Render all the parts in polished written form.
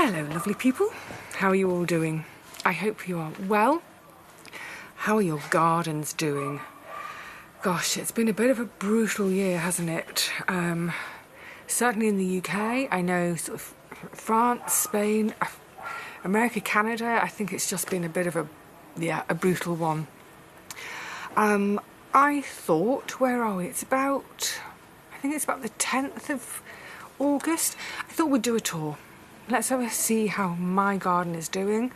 Hello lovely people, how are you all doing? I hope you are well. How are your gardens doing? Gosh, it's been a bit of a brutal year, hasn't it? Certainly in the UK, I know sort of France, Spain, America, Canada, I think it's just been a bit of a brutal one. I thought, where are we? I think it's about the 10th of August. I thought we'd do a tour. Let's have a see how my garden is doing.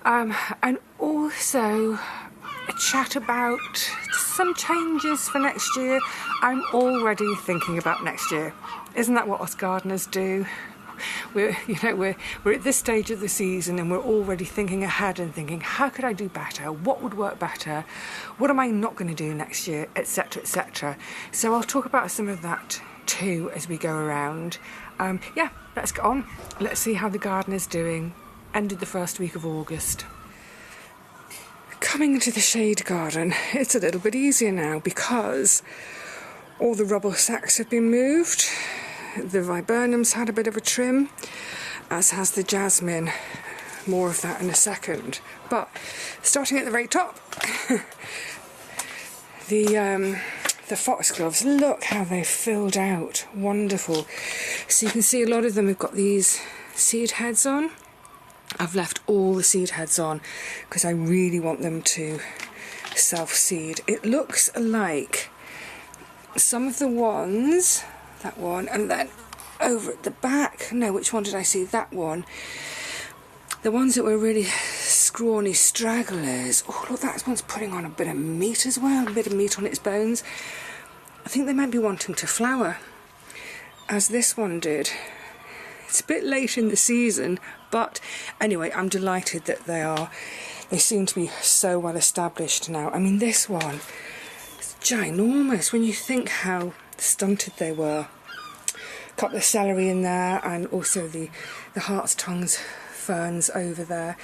And also a chat about some changes for next year. I'm already thinking about next year. Isn't that what us gardeners do? We're at this stage of the season and we're already thinking ahead and thinking, how could I do better? What would work better? What am I not going to do next year? Etc, etc. So I'll talk about some of that too as we go around. Let's get on. Let's see how the garden is doing. Ended the first week of August. Coming into the shade garden, it's a little bit easier now because all the rubble sacks have been moved. The viburnum's had a bit of a trim, as has the jasmine. More of that in a second. But starting at the very top, the foxgloves, look how they've filled out. Wonderful. So you can see a lot of them have got these seed heads on. I've left all the seed heads on because I really want them to self-seed. It looks like some of the ones, that one, and then over at the back, no, which one did I see? That one. The ones that were really scrawny stragglers. Oh, look, that one's putting on a bit of meat as well, a bit of meat on its bones. I think they might be wanting to flower, as this one did. It's a bit late in the season, but anyway, I'm delighted that they seem to be so well established now. I mean, this one is ginormous when you think how stunted they were. A couple of celery in there, and also the heart's tongues ferns over there.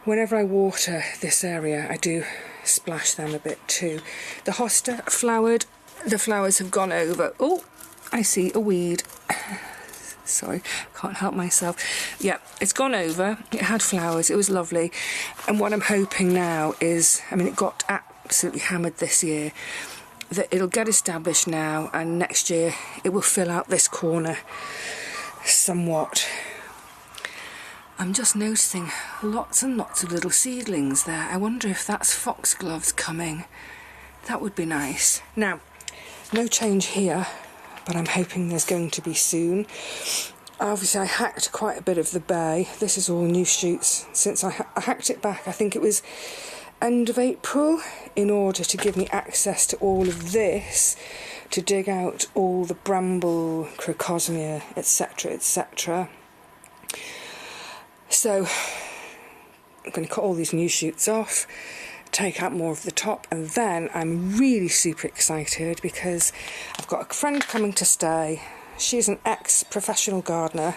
Whenever I water this area, I do splash them a bit too. The hosta flowered. The flowers have gone over. Oh, I see a weed. Sorry, can't help myself. Yeah, it's gone over. It had flowers. It was lovely. And what I'm hoping now is, I mean, it got absolutely hammered this year, that it'll get established now, and next year it will fill out this corner somewhat. I'm just noticing lots and lots of little seedlings there. I wonder if that's foxgloves coming. That would be nice. Now, no change here, but I'm hoping there's going to be soon. Obviously, I hacked quite a bit of the bay. This is all new shoots since I hacked it back. I think it was end of April, in order to give me access to all of this, to dig out all the bramble, crocosmia, etc, etc. So I'm going to cut all these new shoots off, take out more of the top, and then I'm really super excited because I've got a friend coming to stay. She's an ex-professional gardener.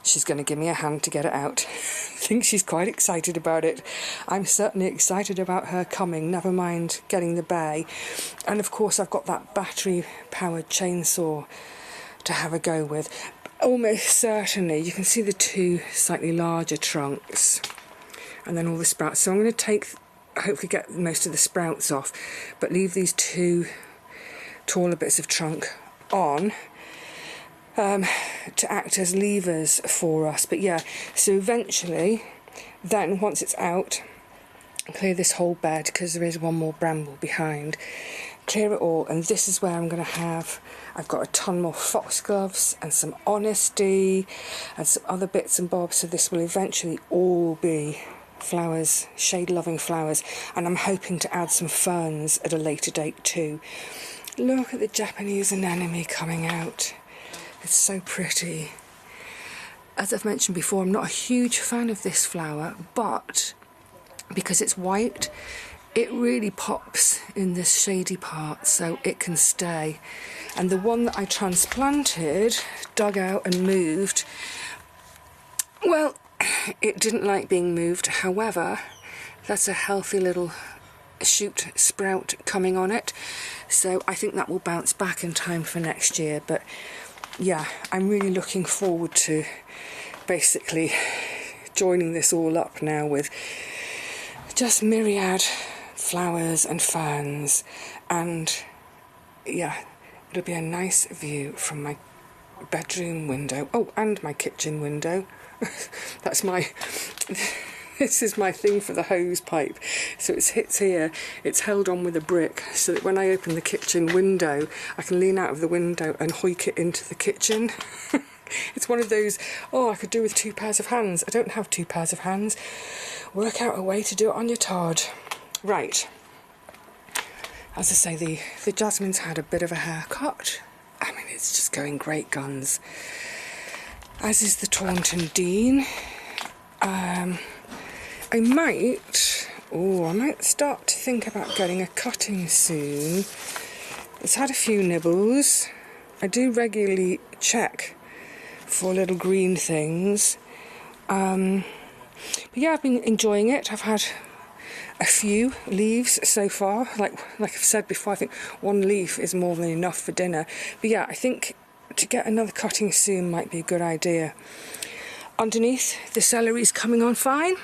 She's going to give me a hand to get it out. I think she's quite excited about it. I'm certainly excited about her coming, never mind getting the bay. And of course I've got that battery-powered chainsaw to have a go with. Almost certainly, you can see the two slightly larger trunks and then all the sprouts. So I'm going to hopefully get most of the sprouts off, but leave these two taller bits of trunk on to act as levers for us. But yeah, so eventually, then once it's out, clear this whole bed because there is one more bramble behind. Clear it all, and this is where I'm going to have, I've got a ton more foxgloves and some honesty and some other bits and bobs, so this will eventually all be flowers, shade-loving flowers, and I'm hoping to add some ferns at a later date too. Look at the Japanese anemone coming out. It's so pretty. As I've mentioned before, I'm not a huge fan of this flower, but because it's white, it really pops in this shady part, so it can stay. And the one that I transplanted, dug out and moved, well, it didn't like being moved. However, that's a healthy little shoot sprout coming on it, so I think that will bounce back in time for next year. But yeah, I'm really looking forward to basically joining this all up now with just myriad flowers and ferns, and yeah, it'll be a nice view from my bedroom window. Oh, and my kitchen window. That's my this is my thing for the hose pipe. So it hits here, it's held on with a brick, so that when I open the kitchen window, I can lean out of the window and hoik it into the kitchen. It's one of those, oh, I could do with 2 pairs of hands. I don't have 2 pairs of hands. Work out a way to do it on your Todd. Right. As I say, the jasmine's had a bit of a haircut. I mean, it's just going great guns. As is the Taunton Dean. I might start to think about getting a cutting soon. It's had a few nibbles. I do regularly check for little green things. But yeah, I've been enjoying it. I've had a few leaves so far. Like I've said before, I think 1 leaf is more than enough for dinner. But yeah, I think to get another cutting soon might be a good idea. Underneath, the celery's coming on fine.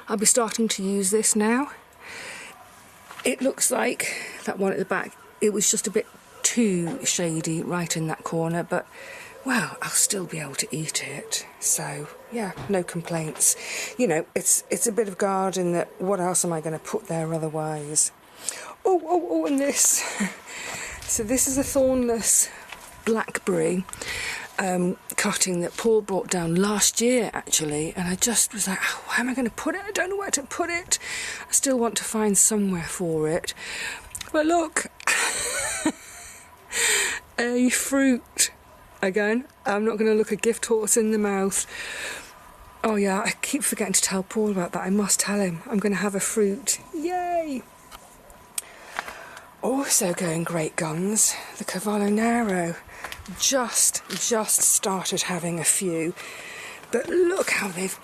I'll be starting to use this now. It looks like that one at the back, it was just a bit too shady right in that corner, but well, I'll still be able to eat it. So yeah, no complaints. You know, it's a bit of garden that, what else am I going to put there otherwise? Oh, and this. So this is a thornless blackberry cutting that Paul brought down last year, actually, and I just was like, oh, where am I going to put it? I don't know where to put it. I still want to find somewhere for it. But look, a fruit. Again, I'm not going to look a gift horse in the mouth. Oh yeah, I keep forgetting to tell Paul about that. I must tell him. I'm going to have a fruit. Yay! Also going great guns, the Cavallo Nero. Just started having a few, but look how they've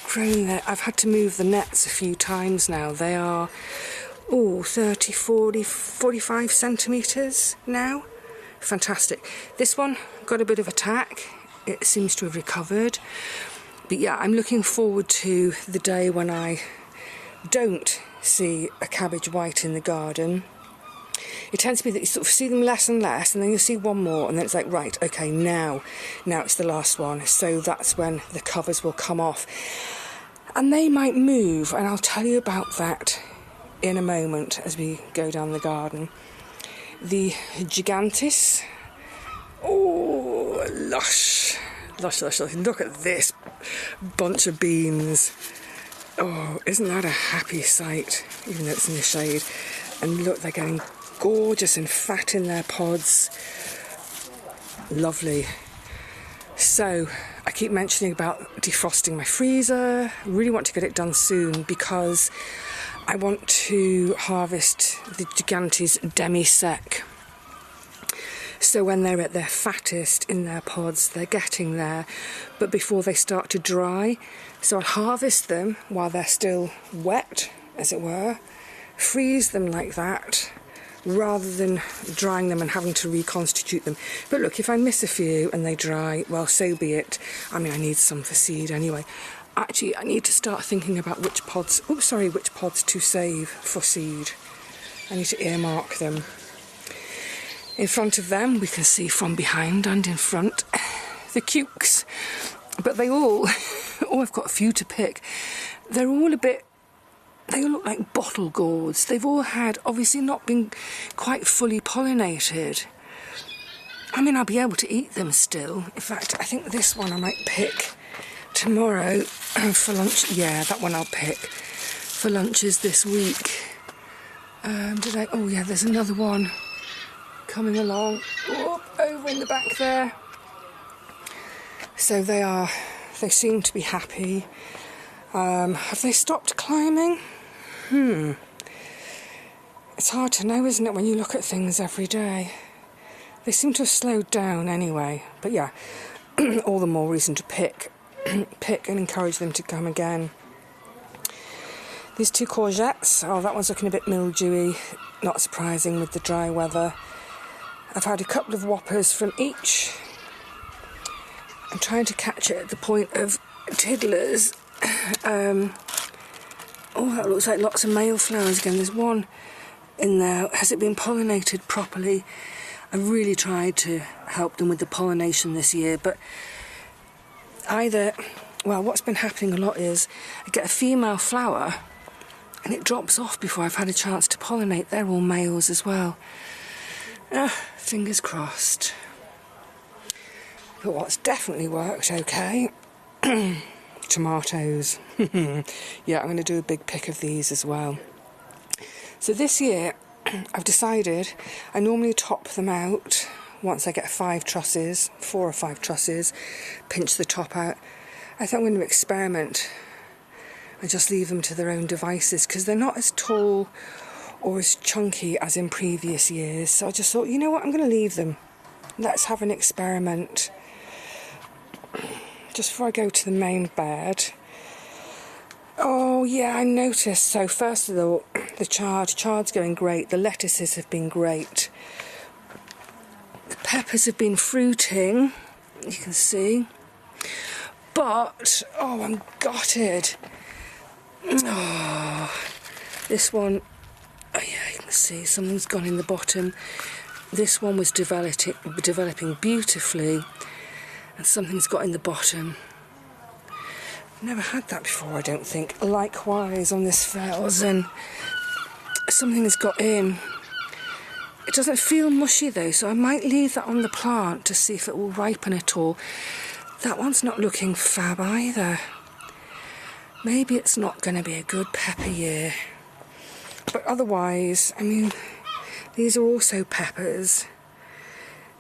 grown there. I've had to move the nets a few times now. They are 30, 40, 45 centimetres now. Fantastic. This one got a bit of attack. It seems to have recovered. But yeah, I'm looking forward to the day when I don't see a cabbage white in the garden. It tends to be that you sort of see them less and less, and then you'll see one more, and then it's like, right, okay, now it's the last one. So that's when the covers will come off. And they might move, and I'll tell you about that in a moment as we go down the garden. The Gigantis. Oh, lush. Look at this bunch of beans. Oh, isn't that a happy sight, even though it's in the shade. And look, they're getting gorgeous and fat in their pods. Lovely. So I keep mentioning about defrosting my freezer. I really want to get it done soon because I want to harvest the Gigantes demi-sec. So when they're at their fattest in their pods, they're getting there, but before they start to dry. So I'll harvest them while they're still wet, as it were, freeze them like that, rather than drying them and having to reconstitute them. But look, if I miss a few and they dry, well, so be it. I mean, I need some for seed anyway. Actually, I need to start thinking about which pods to save for seed. I need to earmark them. In front of them, we can see from behind and in front the cukes. But they all, I've got a few to pick. They're all they all look like bottle gourds. They've all had, obviously not been quite fully pollinated. I mean, I'll be able to eat them still. In fact, I think this one I might pick tomorrow for lunch. Yeah, that one I'll pick for lunches this week. Oh yeah, there's another one coming along. Oh, over in the back there. So they seem to be happy. Have they stopped climbing? It's hard to know, isn't it, when you look at things every day. They seem to have slowed down anyway. But yeah, all the more reason to pick and encourage them to come again. These 2 courgettes, that one's looking a bit mildewy, not surprising with the dry weather. I've had a couple of whoppers from each. I'm trying to catch it at the point of tiddlers. Oh, that looks like lots of male flowers again. There's one in there. Has it been pollinated properly? I really tried to help them with the pollination this year, but well, what's been happening a lot is I get a female flower and it drops off before I've had a chance to pollinate. They're all males as well. Fingers crossed. But what's definitely worked okay, tomatoes. Yeah, I'm going to do a big pick of these as well. So this year I've decided I normally top them out once I get 4 or 5 trusses, pinch the top out. I think I'm going to experiment and just leave them to their own devices because they're not as tall or as chunky as in previous years. So I just thought, you know what, I'm going to leave them. Let's have an experiment. Just before I go to the main bed. Oh yeah, I noticed. So first of all, the chard's going great. The lettuces have been great. The peppers have been fruiting, you can see. But, oh, I'm gutted. Oh, this one, oh yeah, you can see something's gone in the bottom. This one was developing beautifully, and something's got in the bottom. Never had that before, I don't think. Likewise on this Felsen, something has got in. It doesn't feel mushy though, so I might leave that on the plant to see if it will ripen at all. That one's not looking fab either. Maybe it's not going to be a good pepper year. But otherwise, I mean, these are also peppers.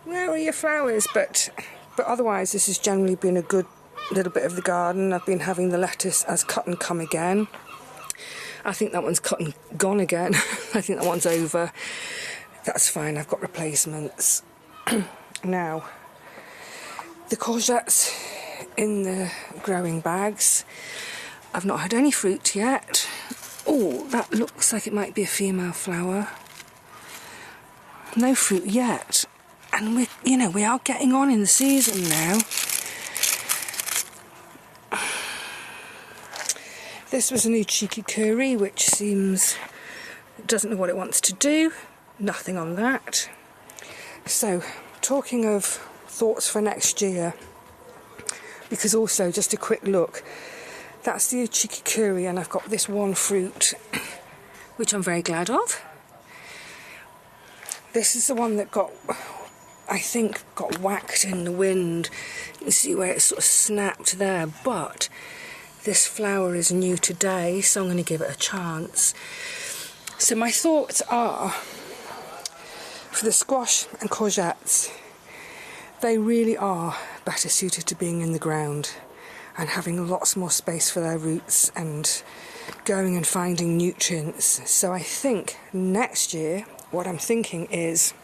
Where are your flowers? But otherwise, this has generally been a good little bit of the garden. I've been having the lettuce as cut and come again. I think that one's cut and gone again. I think that one's over. That's fine, I've got replacements. Now, the courgettes in the growing bags. I've not had any fruit yet. Oh, that looks like it might be a female flower. No fruit yet. And we are getting on in the season now. This was a new cheeky curry, which doesn't know what it wants to do. Nothing on that. So, talking of thoughts for next year, because also just a quick look, that's the cheeky curry, and I've got this one fruit, which I'm very glad of. This is the one that I think got whacked in the wind. You can see where it sort of snapped there, but this flower is new today, so I'm going to give it a chance. So my thoughts are, for the squash and courgettes, they really are better suited to being in the ground and having lots more space for their roots and going and finding nutrients. So I think next year, what I'm thinking is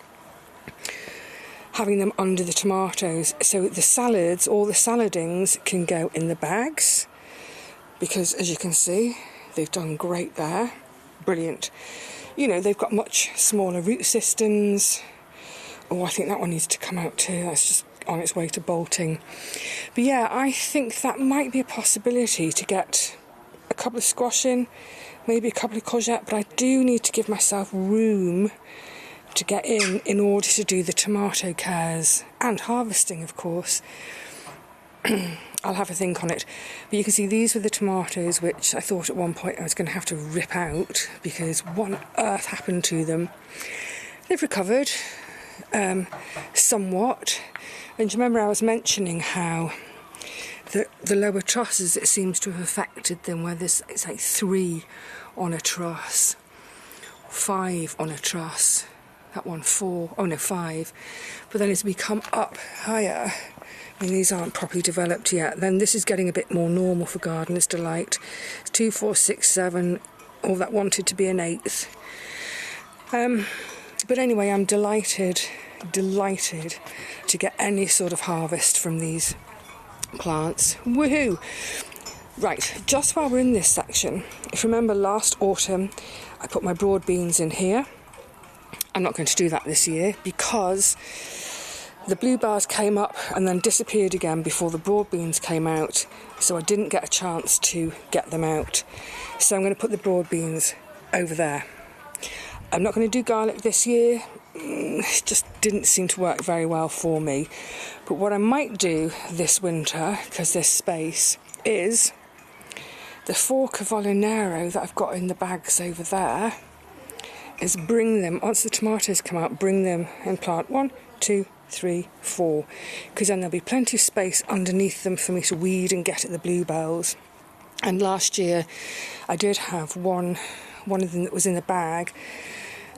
having them under the tomatoes, so the salads, all the saladings can go in the bags, because as you can see, they've done great there. Brilliant. You know, they've got much smaller root systems. Oh, I think that one needs to come out too. That's just on its way to bolting. But yeah, I think that might be a possibility to get a couple of squash maybe a couple of courgette, but I do need to give myself room to get in order to do the tomato cares and harvesting, of course. I'll have a think on it. But you can see these were the tomatoes which I thought at one point I was going to have to rip out because what on earth happened to them. They've recovered somewhat. And do you remember I was mentioning how the lower trusses, it seems to have affected them, where it's like 3 on a truss, 5 on a truss, that one 4, oh no 5. But then as we come up higher, I mean, these aren't properly developed yet, then this is getting a bit more normal for Gardener's Delight. It's 2, 4, 6, 7, all that wanted to be an 8th. But anyway, I'm delighted to get any sort of harvest from these plants. Woohoo! Right, just while we're in this section, if you remember last autumn, I put my broad beans in here. I'm not going to do that this year because The bluebells came up and then disappeared again before the broad beans came out, so I didn't get a chance to get them out. So I'm going to put the broad beans over there. I'm not going to do garlic this year. It just didn't seem to work very well for me. But what I might do this winter, because there's space, is the 4 Cavallonero that I've got in the bags over there, is bring them, once the tomatoes come out, bring them and plant 1, 2, 3, 4, because then there'll be plenty of space underneath them for me to weed and get at the bluebells. And last year I did have one of them that was in the bag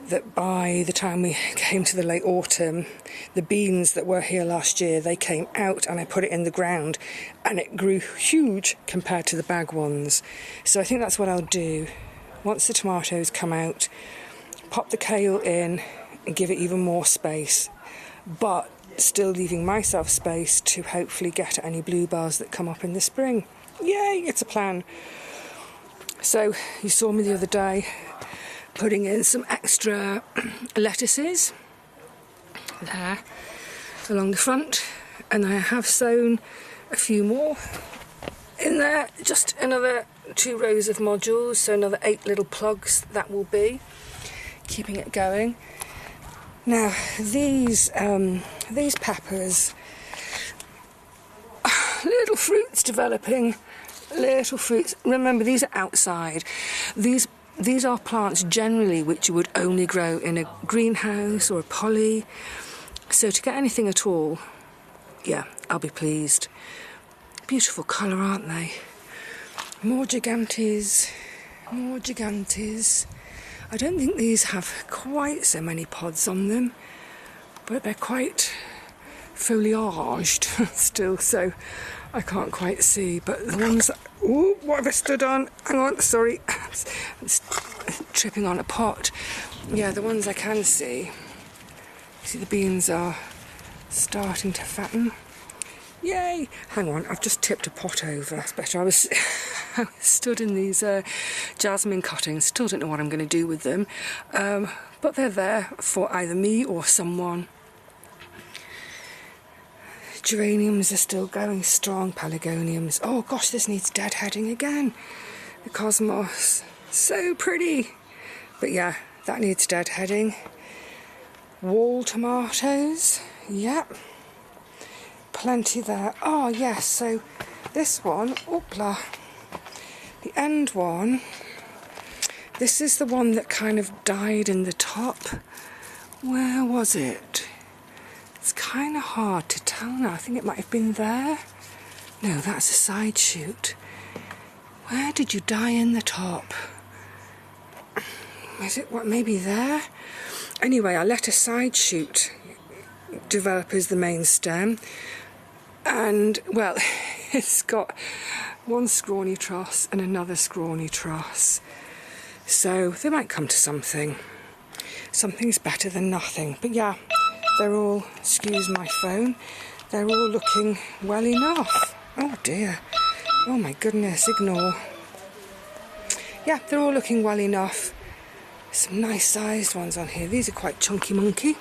that by the time we came to the late autumn, the beans that were here last year, they came out and I put it in the ground and it grew huge compared to the bag ones. So I think that's what I'll do. Once the tomatoes come out, pop the kale in and give it even more space, but still leaving myself space to hopefully get at any bluebells that come up in the spring. Yay, it's a plan. So you saw me the other day putting in some extra lettuces there along the front, and I have sown a few more in there, just another 2 rows of modules, so another 8 little plugs that will be keeping it going. Now these peppers, little fruits developing, little fruits. Remember, these are outside. These are plants generally which you would only grow in a greenhouse or a poly. So to get anything at all, yeah, I'll be pleased. Beautiful colour, aren't they? More gigantes, more gigantes. I don't think these have quite so many pods on them, but they're quite foliaged still, so I can't quite see. But the ones that, ooh, what have I stood on? Hang on, sorry, I'm tripping on a pot. Yeah, the ones I can see the beans are starting to fatten. Yay! Hang on, I've just tipped a pot over. That's better. I was stood in these jasmine cuttings. Still don't know what I'm going to do with them, but they're there for either me or someone. Geraniums are still going strong. Pelargoniums. Oh gosh, this needs deadheading again. The cosmos, so pretty. But yeah, that needs deadheading. Wall tomatoes. Yep. Plenty there. Oh yes, so this one, oopla, the end one, this is the one that kind of died in the top. Where was it? It's kind of hard to tell now. I think it might have been there. No, that's a side shoot. Where did you die in the top? Is it, what, maybe there? Anyway, I let a side shoot develop as the main stem. And, well, it's got one scrawny truss and another scrawny truss. So they might come to something. Something's better than nothing. But yeah, they're all, excuse my phone, they're all looking well enough. Oh dear. Oh my goodness, ignore. Yeah, they're all looking well enough. Some nice sized ones on here. These are quite chunky monkey.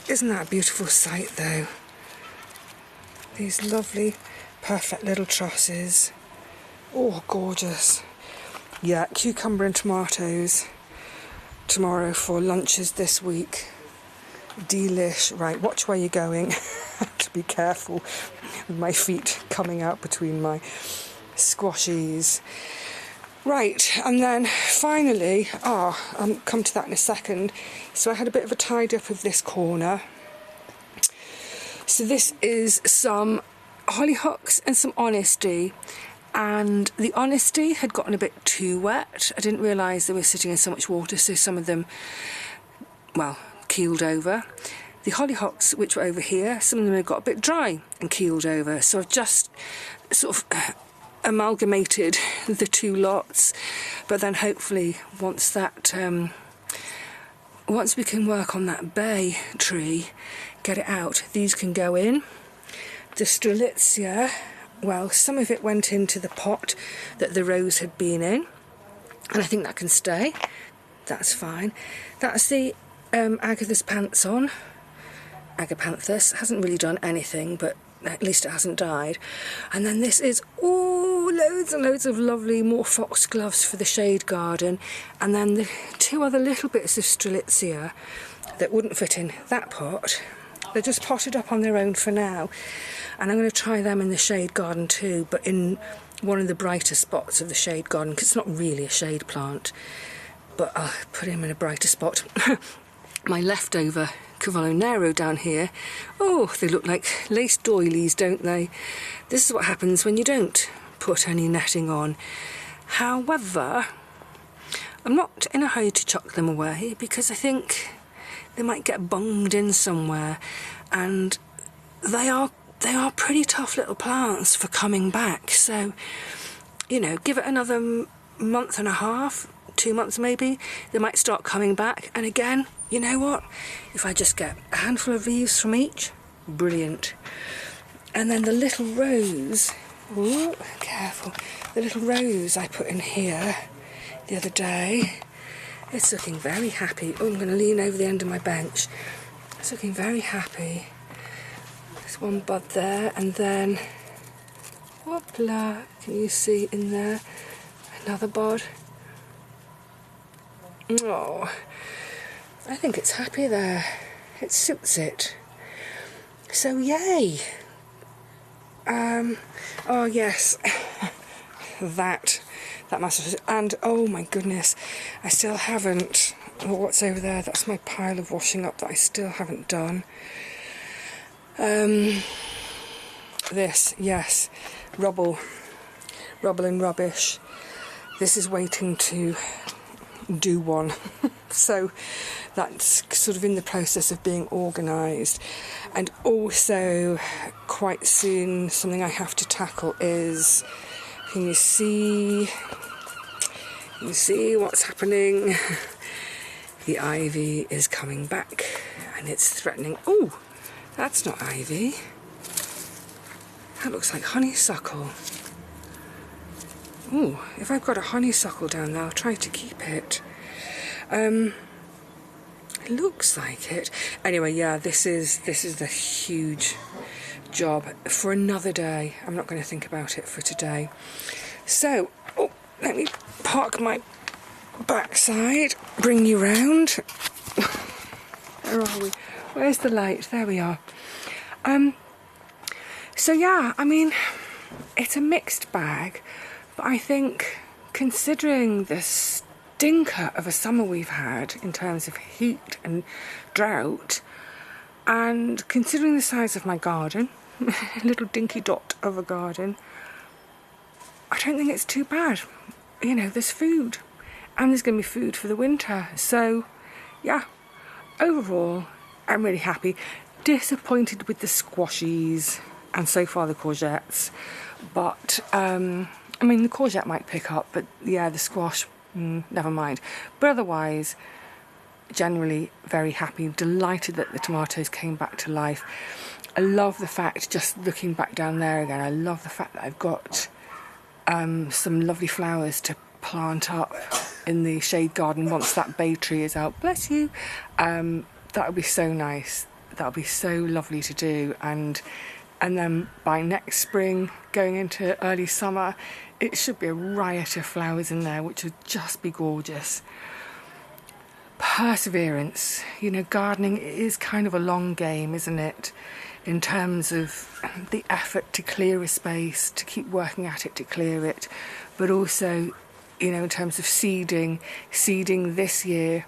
Isn't that a beautiful sight though? These lovely, perfect little trusses. Oh, gorgeous. Yeah, cucumber and tomatoes tomorrow for lunches this week. Delish. Right, watch where you're going. I have to be careful with my feet coming out between my squashies. Right, and then finally, I'll come to that in a second. So I had a bit of a tidy up of this corner. So this is some hollyhocks and some honesty. And the honesty had gotten a bit too wet. I didn't realise they were sitting in so much water, so some of them, well, keeled over. The hollyhocks, which were over here, some of them had got a bit dry and keeled over. So I've just sort of amalgamated the two lots, but then hopefully once we can work on that bay tree, get it out, these can go in. The Strelizia, well, some of it went into the pot that the rose had been in, and I think that can stay. That's fine. That's the Agathis pants on. agapanthus. It hasn't really done anything, but at least it hasn't died. And then this is, oh, loads and loads of lovely more foxgloves for the shade garden. And then the 2 other little bits of Strelizia that wouldn't fit in that pot. They're just potted up on their own for now. And I'm going to try them in the shade garden too, but in one of the brighter spots of the shade garden, because it's not really a shade plant. But I'll put him in a brighter spot. My leftover Cavallo Nero down here, oh, they look like lace doilies, don't they? This is what happens when you don't put any netting on. However, I'm not in a hurry to chuck them away, because I think they might get bunged in somewhere, and they are pretty tough little plants for coming back. So, you know, give it another month and a half, 2 months maybe, they might start coming back. And again, you know what? If I just get a handful of leaves from each, brilliant. And then the little rose, ooh, careful, the little rose I put in here the other day, it's looking very happy. Oh, I'm going to lean over the end of my bench. It's looking very happy. There's one bud there, and then, whoopla, can you see in there? Another bud. Oh, I think it's happy there. It suits it. So yay. Oh yes, that must have, and oh my goodness, I still haven't, oh, what's over there? That's my pile of washing up that I still haven't done. This, yes, rubble and rubbish. This is waiting to do one. So that's sort of in the process of being organised. And also quite soon something I have to tackle is, can you see what's happening? The ivy is coming back and it's threatening. Oh, that's not ivy. That looks like honeysuckle. Oh, if I've got a honeysuckle down there, I'll try to keep it. It looks like it. Anyway, yeah, this is the huge job for another day. I'm not going to think about it for today. So, oh, let me park my backside, bring you round. Where are we? Where's the light? There we are. So yeah, I mean, it's a mixed bag, but I think considering the stinker of a summer we've had in terms of heat and drought, and considering the size of my garden, a little dinky dot of a garden, I don't think it's too bad. You know, there's food, and there's going to be food for the winter. So yeah, overall, I'm really happy. Disappointed with the squashies and so far the courgettes, but I mean the courgette might pick up, but yeah, the squash, never mind. But otherwise, generally very happy, delighted that the tomatoes came back to life. I love the fact, just looking back down there again, I love the fact that I've got some lovely flowers to plant up in the shade garden once that bay tree is out. Bless you. That would be so nice. That would be so lovely to do, and then by next spring, going into early summer, it should be a riot of flowers in there, which would just be gorgeous. Perseverance. You know, gardening is kind of a long game, isn't it? In terms of the effort to clear a space, to keep working at it, to clear it, but also, you know, in terms of seeding this year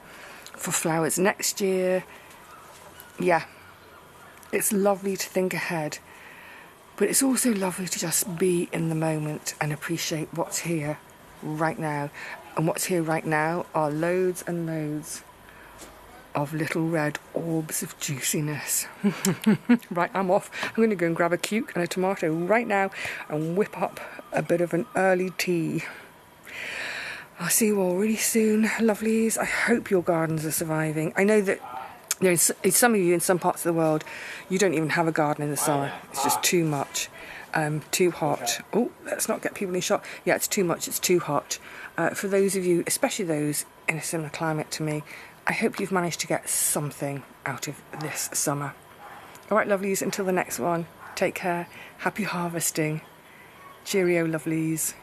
for flowers next year. Yeah, it's lovely to think ahead, but it's also lovely to just be in the moment and appreciate what's here right now. And what's here right now are loads and loads of little red orbs of juiciness. Right, I'm off. I'm going to go and grab a cuke and a tomato right now and whip up a bit of an early tea. I'll see you all really soon, lovelies. I hope your gardens are surviving. I know that, you know, some of you in some parts of the world, you don't even have a garden in the summer. It's just too much, too hot. Oh, let's not get people in shock. Yeah, it's too much, it's too hot. For those of you, especially those in a similar climate to me, I hope you've managed to get something out of this summer. Alright lovelies, until the next one, take care, happy harvesting, cheerio lovelies.